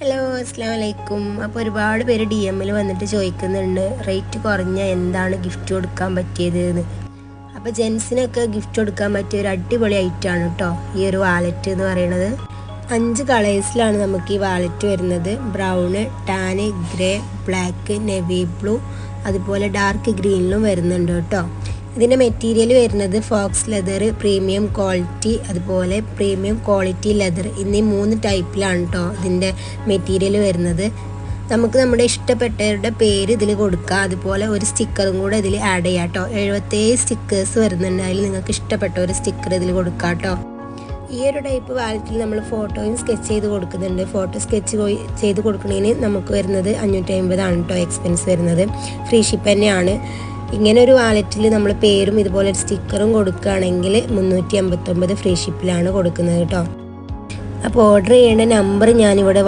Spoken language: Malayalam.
ഹലോ അസ്സലാമലൈക്കും. അപ്പോൾ ഒരുപാട് പേര് DM-ൽ വന്നിട്ട് ചോദിക്കുന്നുണ്ട് റേറ്റ് കുറഞ്ഞ എന്താണ് ഗിഫ്റ്റ് കൊടുക്കാൻ പറ്റിയത് എന്ന്. അപ്പോൾ ജെൻസിനൊക്കെ ഗിഫ്റ്റ് കൊടുക്കാൻ പറ്റിയ ഒരു അടിപൊളി ഐറ്റമാണ് കേട്ടോ ഈ ഒരു വാലറ്റ് എന്ന് പറയുന്നത്. 5 കളേഴ്സിലാണ് നമുക്ക് ഈ വാലറ്റ് വരുന്നത്. Brown, tan, grey, black, navy blue, അതുപോലെ ഡാർക്ക് ഗ്രീനിലും വരുന്നുണ്ട് കേട്ടോ. ഇതിൻ്റെ മെറ്റീരിയൽ വരുന്നത് ഫോക്സ് ലെതർ, പ്രീമിയം ക്വാളിറ്റി, അതുപോലെ പ്രീമിയം ക്വാളിറ്റി ലെതർ എന്നീ 3 ടൈപ്പിലാണ് കേട്ടോ ഇതിൻ്റെ മെറ്റീരിയൽ വരുന്നത്. നമുക്ക് നമ്മുടെ ഇഷ്ടപ്പെട്ടവരുടെ പേര് ഇതിൽ കൊടുക്കാം. അതുപോലെ ഒരു സ്റ്റിക്കറും കൂടെ ഇതിൽ ആഡ് ചെയ്യാം കേട്ടോ. 77 സ്റ്റിക്കേഴ്സ് വരുന്നുണ്ട്. അതിൽ നിങ്ങൾക്ക് ഇഷ്ടപ്പെട്ട ഒരു സ്റ്റിക്കർ ഇതിൽ കൊടുക്കാം കേട്ടോ. ഈ ഒരു ടൈപ്പ് വാലറ്റിൽ നമ്മൾ ഫോട്ടോയും സ്കെച്ച് ചെയ്ത് കൊടുക്കുന്നുണ്ട്. ഫോട്ടോ സ്കെച്ച് ചെയ്ത് കൊടുക്കുന്നതിന് നമുക്ക് വരുന്നത് 550 ആണ് കേട്ടോ എക്സ്പെൻസ് വരുന്നത്. ഫ്രീ ഷിപ്പ് തന്നെയാണ്. ഇങ്ങനെ ഒരു വാലറ്റിൽ നമ്മൾ പേരും ഇതുപോലെ ഒരു സ്റ്റിക്കറും കൊടുക്കുകയാണെങ്കിൽ 389 ഫ്രീ ഷിപ്പിലാണ് കൊടുക്കുന്നത് കേട്ടോ. അപ്പോൾ ഓർഡർ ചെയ്യേണ്ട നമ്പർ ഞാനിവിടെ